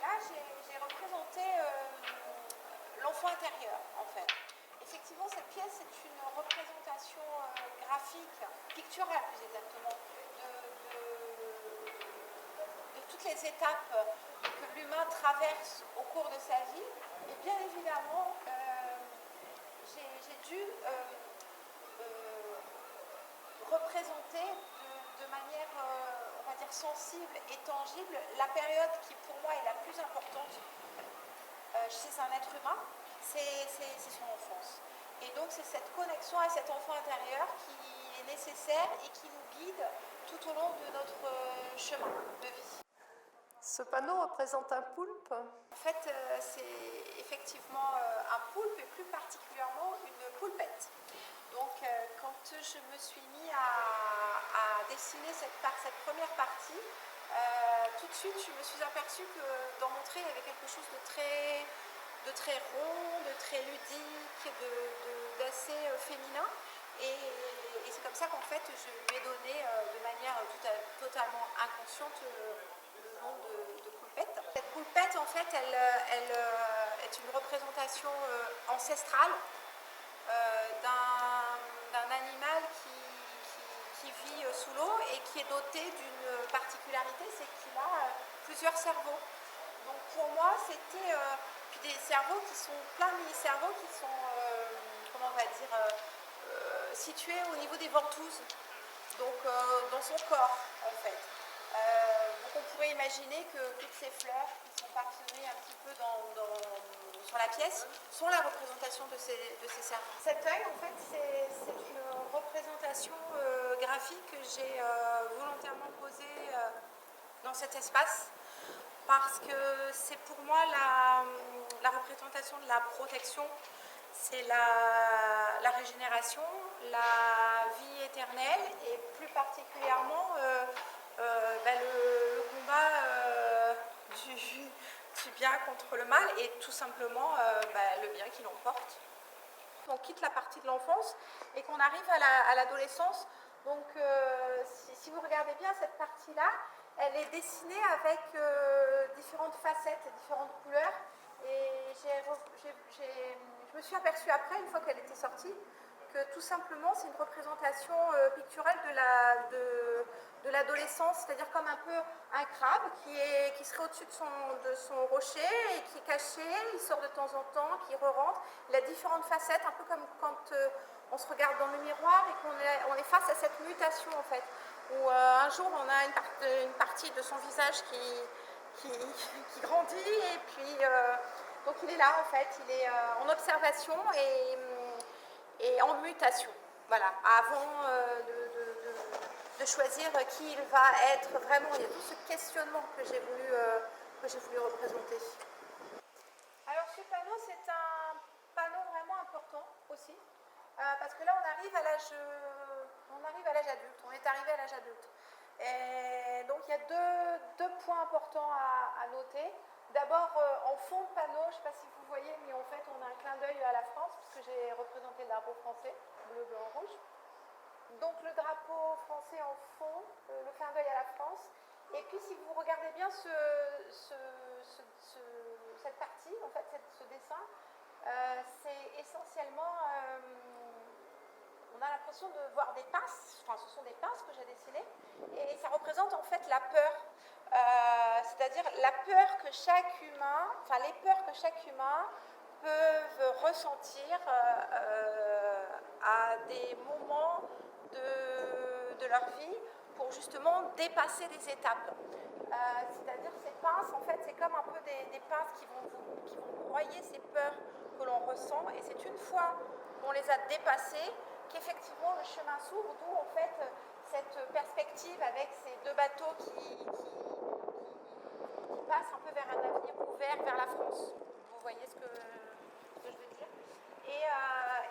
là, j'ai représenté l'enfant intérieur, en fait. Effectivement, cette pièce est une représentation graphique, picturale plus exactement, de toutes les étapes que l'humain traverse au cours de sa vie. Et bien évidemment, j'ai dû représenter de manière, on va dire, sensible et tangible la période qui pour moi est la plus importante chez un être humain, c'est son enfance. Et donc c'est cette connexion à cet enfant intérieur qui est nécessaire et qui nous guide tout au long de notre chemin de vie. Ce panneau représente un poulpe. En fait, c'est effectivement un poulpe et plus particulièrement une poulpette. Donc quand je me suis mis à dessiner cette première partie, tout de suite je me suis aperçue que dans mon trait il y avait quelque chose de très rond, de très ludique, d'assez féminin. Et c'est comme ça qu'en fait je lui ai donné de manière totalement inconsciente le nom de poulpette. Cette poulpette en fait elle est une représentation ancestrale d'un animal qui vit sous l'eau et qui est doté d'une particularité, c'est qu'il a plusieurs cerveaux. Donc pour moi, c'était des cerveaux qui sont plein de mini-cerveaux qui sont, comment on va dire, situés au niveau des ventouses, donc dans son corps en fait. Donc on pourrait imaginer que toutes ces fleurs qui sont parsemées un petit peu sur la pièce sont la représentation de ces cerveaux. Cet œil, en fait, c'est une représentation graphique que j'ai volontairement posée dans cet espace parce que c'est pour moi la représentation de la protection, c'est la régénération, la vie éternelle et plus particulièrement le combat du bien contre le mal et tout simplement le bien qui l'emporte. On quitte la partie de l'enfance et qu'on arrive à l'adolescence. Donc si vous regardez bien cette partie-là, elle est dessinée avec différentes facettes, différentes couleurs. Et je me suis aperçue après, une fois qu'elle était sortie, que tout simplement c'est une représentation picturale de l'adolescence, c'est-à-dire comme un peu un crabe qui serait au-dessus de son rocher et qui est caché, il sort de temps en temps, qui re-rentre. Il a différentes facettes, un peu comme quand on se regarde dans le miroir et qu'on est face à cette mutation en fait, où un jour on a une partie de son visage qui grandit et puis donc il est là en fait, il est en observation et en mutation. Voilà, avant de choisir qui il va être vraiment. Il y a tout ce questionnement que j'ai voulu représenter. Alors ce panneau, c'est un panneau vraiment important aussi, parce que là on arrive à l'âge adulte, on est arrivé à l'âge adulte. Et donc il y a deux points importants à noter. D'abord, en fond de panneau, je ne sais pas si vous voyez, mais en fait on a un clin d'œil à la France, puisque j'ai représenté le drapeau français, bleu, blanc, rouge. Donc le drapeau français en fond, le clin d'œil à la France. Et puis si vous regardez bien cette partie, en fait ce dessin, c'est essentiellement, on a l'impression de voir des pinces, enfin ce sont des pinces que j'ai dessinées, et ça représente en fait la peur, c'est-à-dire la peur que chaque humain, enfin les peurs que chaque humain peuvent ressentir à des moments de leur vie pour justement dépasser des étapes. C'est-à-dire ces pinces, en fait, c'est comme un peu des pinces qui vont broyer ces peurs que l'on ressent, et c'est une fois qu'on les a dépassées qu'effectivement le chemin s'ouvre, d'où en fait cette perspective avec ces deux bateaux qui passent un peu vers un avenir ouvert vers la France. Vous voyez ce que je veux dire.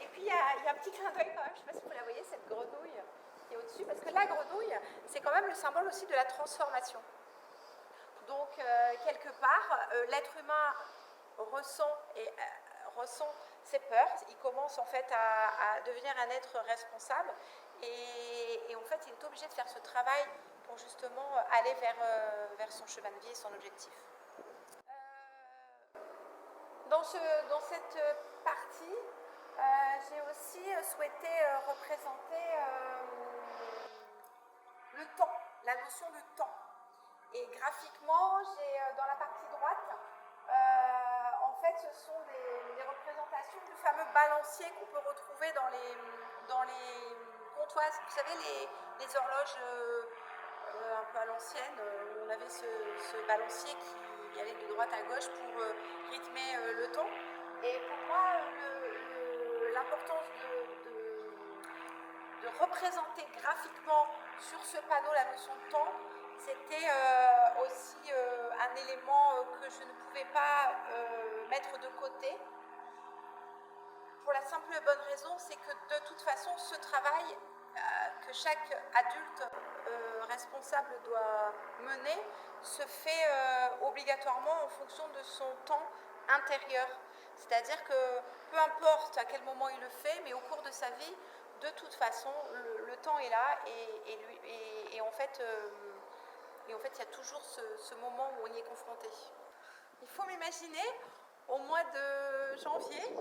Et puis il y a un petit clin d'œil quand même, je ne sais pas si vous la voyez, cette grenouille qui est au-dessus, parce que la grenouille, c'est quand même le symbole aussi de la transformation. Donc quelque part, l'être humain ressent ses peurs, il commence en fait à devenir un être responsable et en fait il est obligé de faire ce travail pour justement aller vers son chemin de vie et son objectif. Dans cette partie, j'ai aussi souhaité représenter le temps, la notion de temps. Et graphiquement, j'ai dans la partie droite, en fait, ce sont des représentations du fameux balancier qu'on peut retrouver dans les comptoises. Vous savez, les horloges un peu à l'ancienne, où on avait ce balancier qui allait de droite à gauche pour rythmer le temps. Et pour moi, l'importance de représenter graphiquement sur ce panneau la notion de temps, c'était aussi un élément que je ne pouvais pas mettre de côté. Pour la simple et bonne raison, c'est que de toute façon, ce travail que chaque adulte responsable doit mener se fait obligatoirement en fonction de son temps intérieur. C'est-à-dire que peu importe à quel moment il le fait, mais au cours de sa vie, de toute façon, le temps est là et en fait, il y a toujours ce moment où on y est confronté. Il faut m'imaginer au mois de janvier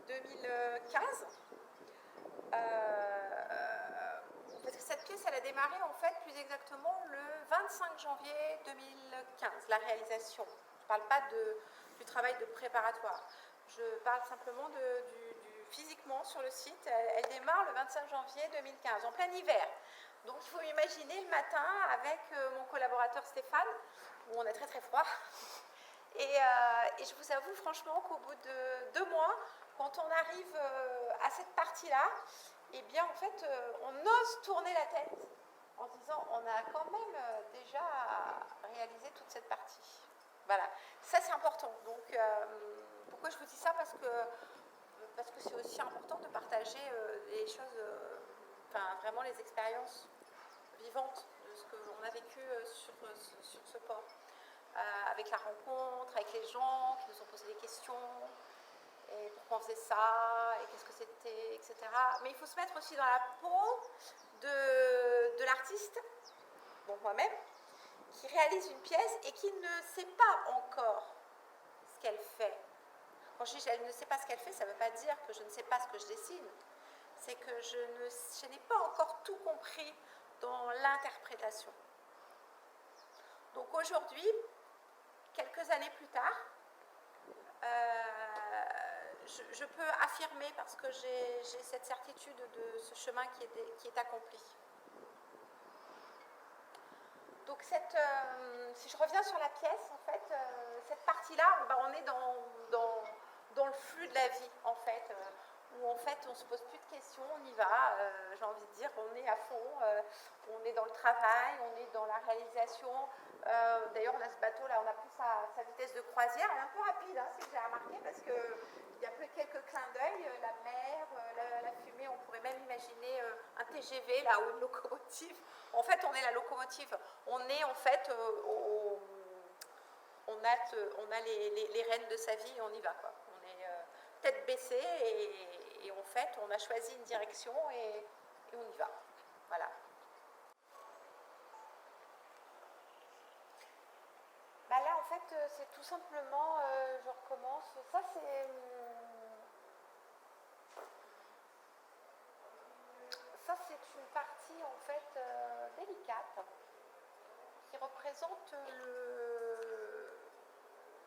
2015, parce que cette pièce, elle a démarré en fait plus exactement le 25 janvier 2015, la réalisation. Je ne parle pas du travail de préparatoire. Je parle simplement du physiquement sur le site. Elle démarre le 25 janvier 2015, en plein hiver. Donc il faut imaginer le matin avec mon collaborateur Stéphane, où on a très très froid. Et je vous avoue franchement qu'au bout de 2 mois, quand on arrive à cette partie-là, eh bien en fait, on ose tourner la tête en se disant on a quand même déjà réalisé toute cette partie. Voilà, ça c'est important. Donc pourquoi je vous dis ça? Parce que c'est aussi important de partager les choses, vraiment les expériences vivantes de ce qu'on a vécu sur ce port. Avec la rencontre, avec les gens qui nous ont posé des questions, et pourquoi on faisait ça, et qu'est-ce que c'était, etc. Mais il faut se mettre aussi dans la peau de l'artiste, donc moi-même, qui réalise une pièce et qui ne sait pas encore ce qu'elle fait. Quand je dis elle ne sait pas ce qu'elle fait, ça ne veut pas dire que je ne sais pas ce que je dessine. C'est que je n'ai pas encore tout compris dans l'interprétation. Donc aujourd'hui, quelques années plus tard, je peux affirmer, parce que j'ai cette certitude de ce chemin qui est accompli. Donc si je reviens sur la pièce, en fait, cette partie-là, on est dans le flux de la vie, en fait, où en fait on ne se pose plus de questions, on y va, j'ai envie de dire, on est à fond, on est dans le travail, on est dans la réalisation. D'ailleurs, on a ce bateau-là, on a pris sa vitesse de croisière, elle est un peu rapide, hein, si j'ai remarqué, parce qu'il y a quelques clins d'œil, la mer, la fumée, on pourrait même imaginer un TGV là, ou une locomotive. En fait, on est la locomotive, on est en fait, on a les rênes de sa vie et on y va, quoi. On est tête baissée et en fait, on a choisi une direction et on y va. Voilà. Bah là, en fait, c'est tout simplement, je recommence, ça c'est une partie en fait délicate qui représente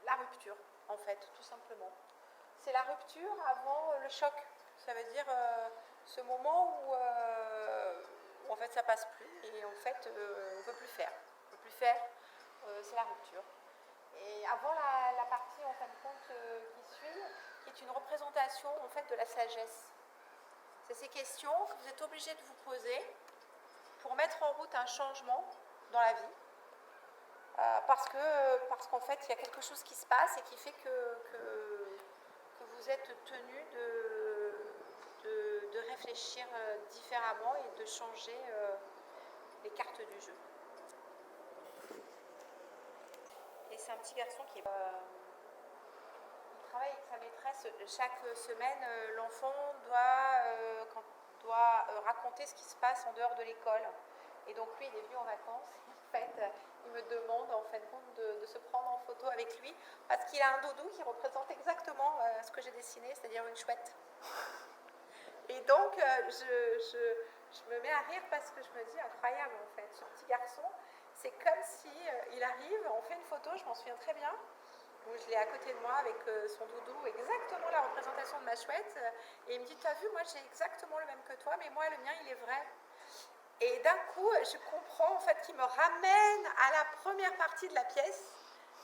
la rupture, en fait, tout simplement. C'est la rupture avant le choc. Ça veut dire ce moment où en fait ça passe plus et en fait on ne peut plus faire. On peut plus faire, c'est la rupture. Et avant la partie en fin de compte qui suit, qui est une représentation en fait de la sagesse. C'est ces questions que vous êtes obligé de vous poser pour mettre en route un changement dans la vie. Parce qu'en fait, il y a quelque chose qui se passe et qui fait que vous êtes tenu de réfléchir différemment et de changer les cartes du jeu. Et c'est un petit garçon qui travaille avec sa maîtresse. Chaque semaine, l'enfant doit raconter ce qui se passe en dehors de l'école. Et donc lui, il est venu en vacances. En fait, il me demande en fin de compte de se prendre en photo avec lui parce qu'il a un doudou qui représente exactement ce que j'ai dessiné, c'est-à-dire une chouette. Et donc, je me mets à rire parce que je me dis, incroyable en fait, ce petit garçon, c'est comme si il arrive, on fait une photo, je m'en souviens très bien, où je l'ai à côté de moi avec son doudou, exactement la représentation de ma chouette, et il me dit, t'as vu, moi j'ai exactement le même que toi, mais moi le mien il est vrai. Et d'un coup, je comprends en fait qu'il me ramène à la première partie de la pièce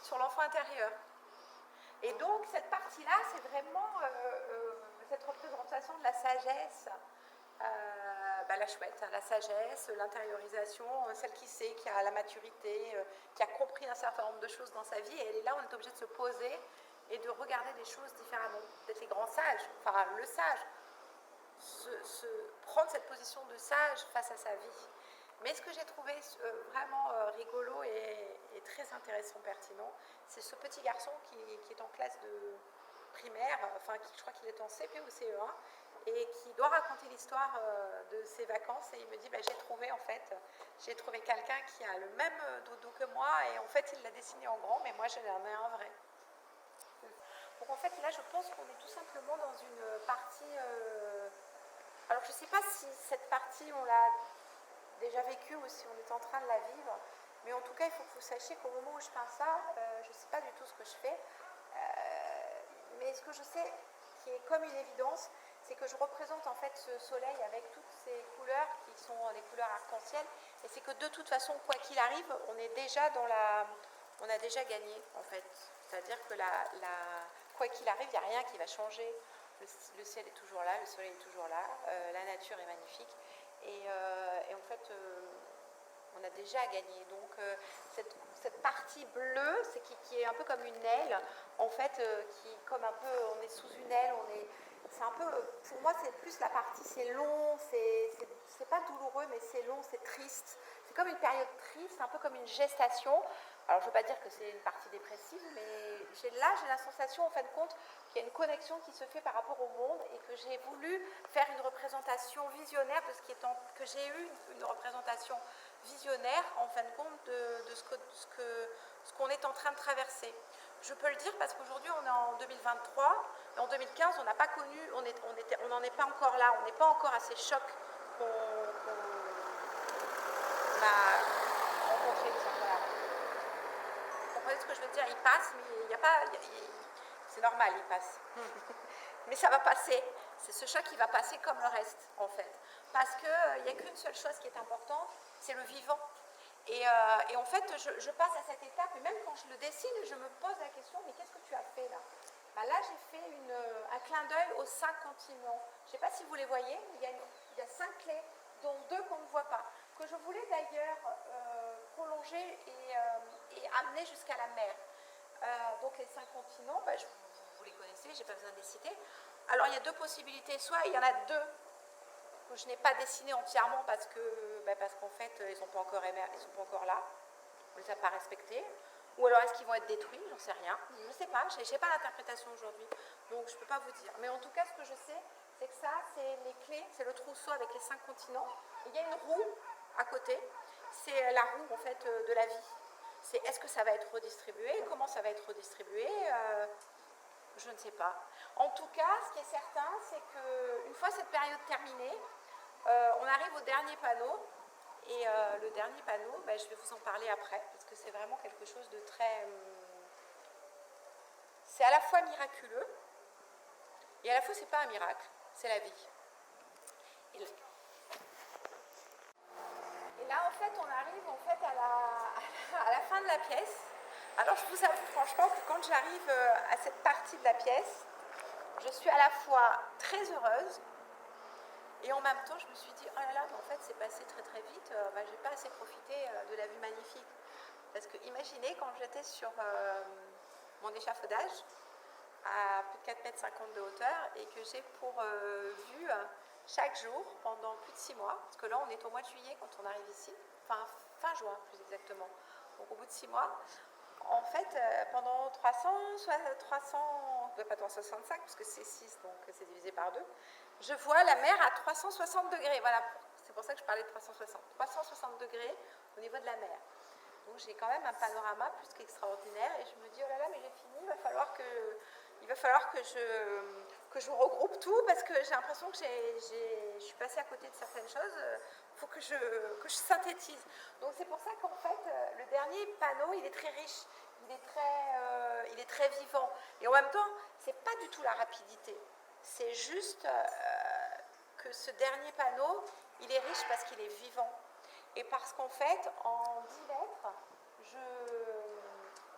sur l'enfant intérieur. Et donc cette partie-là, c'est vraiment cette représentation de la sagesse, la chouette, hein, la sagesse, l'intériorisation, celle qui sait, qui a la maturité, qui a compris un certain nombre de choses dans sa vie. Et elle est là, on est obligé de se poser et de regarder les choses différemment. Peut-être les grands sages, enfin le sage, prendre cette position de sage face à sa vie. Mais ce que j'ai trouvé vraiment rigolo et très intéressant, pertinent, c'est ce petit garçon qui est en classe de primaire, enfin je crois qu'il est en CP ou CE1, et qui doit raconter l'histoire de ses vacances, et il me dit, j'ai trouvé quelqu'un qui a le même doudou que moi, et en fait il l'a dessiné en grand, mais moi j'en ai un vrai. Donc en fait là je pense qu'on est tout simplement dans une partie... alors je ne sais pas si cette partie on l'a déjà vécue ou si on est en train de la vivre, mais en tout cas il faut que vous sachiez qu'au moment où je peins ça, je ne sais pas du tout ce que je fais, mais ce que je sais qui est comme une évidence, c'est que je représente en fait ce soleil avec toutes ces couleurs qui sont les couleurs arc-en-ciel, et c'est que de toute façon quoi qu'il arrive, on est déjà on a déjà gagné en fait, c'est-à-dire que quoi qu'il arrive, il n'y a rien qui va changer. Le ciel est toujours là, le soleil est toujours là, la nature est magnifique, et en fait on a déjà gagné. Donc cette partie bleue, qui est un peu comme une aile, en fait, comme un peu, on est sous une aile, c'est un peu, pour moi c'est plus la partie, c'est long, c'est pas douloureux, mais c'est long, c'est triste. C'est comme une période triste, un peu comme une gestation. Alors je ne veux pas dire que c'est une partie dépressive, mais j'ai la sensation en fin de compte qu'il y a une connexion qui se fait par rapport au monde, et que j'ai voulu faire une représentation visionnaire de que j'ai eu une représentation visionnaire en fin de compte de ce qu'on est en train de traverser. Je peux le dire parce qu'aujourd'hui on est en 2023, et en 2015 on n'a pas connu, on n'en est pas encore là, on n'est pas encore à ces chocs qu'on a rencontrés. Voilà. Vous comprenez ce que je veux dire? Il passe, mais il n'y a pas... c'est normal, il passe. Mais ça va passer. C'est ce choc qui va passer comme le reste, en fait. Parce qu'il n'y a qu'une seule chose qui est importante, c'est le vivant. Et en fait, je passe à cette étape, et même quand je le dessine, je me pose la question, mais qu'est-ce que tu as fait là? Là, j'ai fait un clin d'œil aux 5 continents. Je ne sais pas si vous les voyez, mais il y a 5 clés, dont 2 qu'on ne voit pas, que je voulais d'ailleurs prolonger et amener jusqu'à la mer. Donc les 5 continents, vous les connaissez, je n'ai pas besoin de les citer. Alors il y a 2 possibilités, soit il y en a 2 que je n'ai pas dessiné entièrement parce qu'en fait ils ne sont pas encore là, on ne les a pas respectés, ou alors est-ce qu'ils vont être détruits, j'en sais rien, je ne sais pas, je n'ai pas l'interprétation aujourd'hui, donc je ne peux pas vous dire. Mais en tout cas ce que je sais, c'est que ça c'est les clés, c'est le trousseau avec les 5 continents, il y a une roue à côté, c'est la roue en fait de la vie. C'est est-ce que ça va être redistribué, comment ça va être redistribué, je ne sais pas. En tout cas, ce qui est certain, c'est qu'une fois cette période terminée, on arrive au dernier panneau. Et le dernier panneau, je vais vous en parler après, parce que c'est vraiment quelque chose de très... c'est à la fois miraculeux, et à la fois c'est pas un miracle, c'est la vie. Et là, en fait, on arrive en fait à la fin de la pièce. Alors, je vous avoue franchement que quand j'arrive à cette partie de la pièce, je suis à la fois très heureuse, et en même temps, je me suis dit, oh là là, mais en fait, c'est passé très très vite, j'ai pas assez profité de la vue magnifique. Parce que imaginez quand j'étais sur mon échafaudage, à plus de 4,50 m de hauteur, et que j'ai pour vue chaque jour pendant plus de 6 mois, parce que là on est au mois de juillet quand on arrive ici, fin juin plus exactement, donc au bout de 6 mois, en fait pendant 365, parce que c'est 6, donc c'est divisé par 2, je vois la mer à 360 degrés, voilà, c'est pour ça que je parlais de 360 degrés au niveau de la mer. Donc j'ai quand même un panorama plus qu'extraordinaire et je me dis oh là là mais j'ai fini, il va falloir que je regroupe tout parce que j'ai l'impression que je suis passée à côté de certaines choses, il faut que je synthétise. Donc c'est pour ça qu'en fait le dernier panneau il est très riche, il est très vivant et en même temps c'est pas du tout la rapidité, c'est juste que ce dernier panneau il est riche parce qu'il est vivant et parce qu'en fait en 10 lettres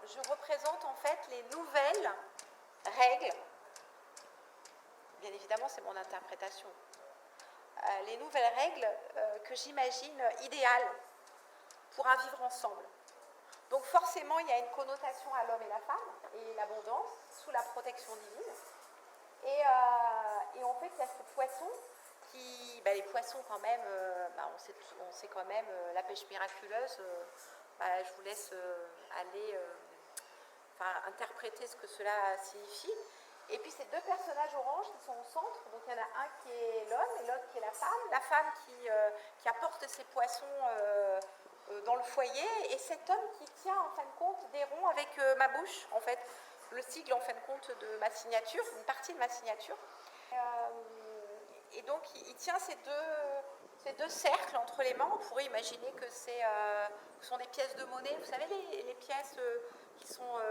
je représente en fait les nouvelles règles. Bien évidemment, c'est mon interprétation. Les nouvelles règles que j'imagine idéales pour un vivre ensemble. Donc forcément, il y a une connotation à l'homme et la femme et l'abondance sous la protection divine. Et en fait, il y a ce poisson qui, les poissons quand même, on sait quand même la pêche miraculeuse. Je vous laisse aller interpréter ce que cela signifie. Et puis ces deux personnages oranges qui sont au centre, donc il y en a un qui est l'homme et l'autre qui est la femme qui apporte ses poissons dans le foyer, et cet homme qui tient en fin de compte des ronds avec ma bouche, en fait, le sigle en fin de compte de ma signature, une partie de ma signature. Et donc il tient ces deux cercles entre les mains. On pourrait imaginer que ce sont des pièces de monnaie, vous savez les pièces qui sont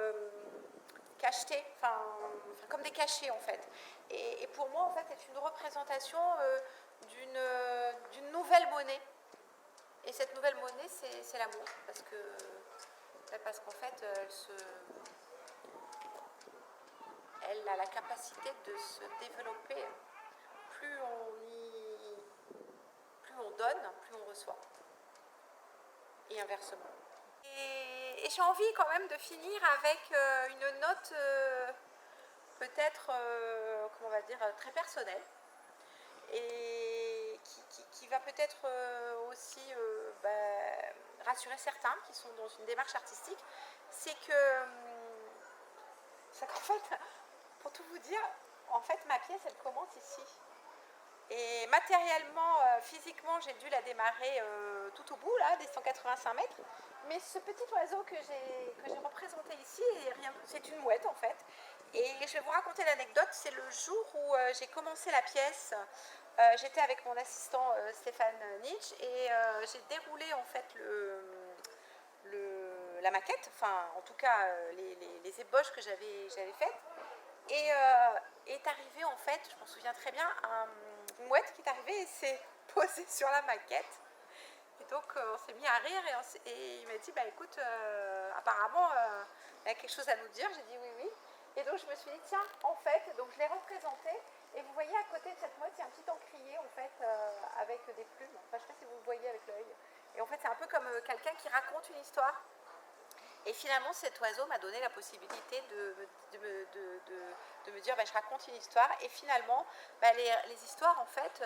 cachetées, comme des cachets en fait. Et pour moi en fait c'est une représentation d'une nouvelle monnaie. Et cette nouvelle monnaie c'est l'amour, parce qu'en fait elle a la capacité de se développer. Plus on donne, plus on reçoit. Et inversement. Et j'ai envie quand même de finir avec une note peut-être, comment on va dire, très personnelle. Et qui va peut-être aussi rassurer certains qui sont dans une démarche artistique. C'est qu'en fait, pour tout vous dire, en fait ma pièce elle commence ici. Et matériellement, physiquement, j'ai dû la démarrer tout au bout, là, des 185 mètres. Mais ce petit oiseau que j'ai représenté ici, c'est une mouette en fait. Et je vais vous raconter l'anecdote. C'est le jour où j'ai commencé la pièce. J'étais avec mon assistant Stéphane Nietzsche et j'ai déroulé en fait la maquette, enfin en tout cas les ébauches que j'avais faites. Et est arrivé en fait, je m'en souviens très bien, une mouette qui est arrivée et s'est posée sur la maquette. Et donc on s'est mis à rire et il m'a dit écoute, apparemment il y a quelque chose à nous dire. J'ai dit oui. Et donc je me suis dit tiens, en fait, donc je l'ai représenté. Et vous voyez à côté de cette mouette, il y a un petit encrier en fait avec des plumes. Enfin je ne sais pas si vous le voyez avec l'œil. Et en fait c'est un peu comme quelqu'un qui raconte une histoire. Et finalement, cet oiseau m'a donné la possibilité de me dire, je raconte une histoire. Et finalement, les histoires, en fait,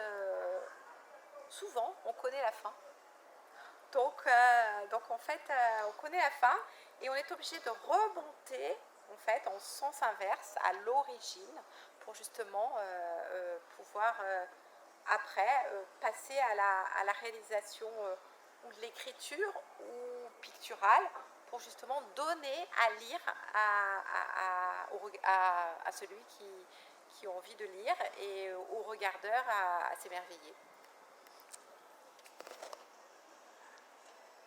souvent, on connaît la fin. Donc en fait, on connaît la fin et on est obligé de remonter, en fait, en sens inverse, à l'origine, pour justement pouvoir, après, passer à la réalisation ou de l'écriture ou picturale, pour justement donner à lire à celui qui a envie de lire et au regardeur à s'émerveiller.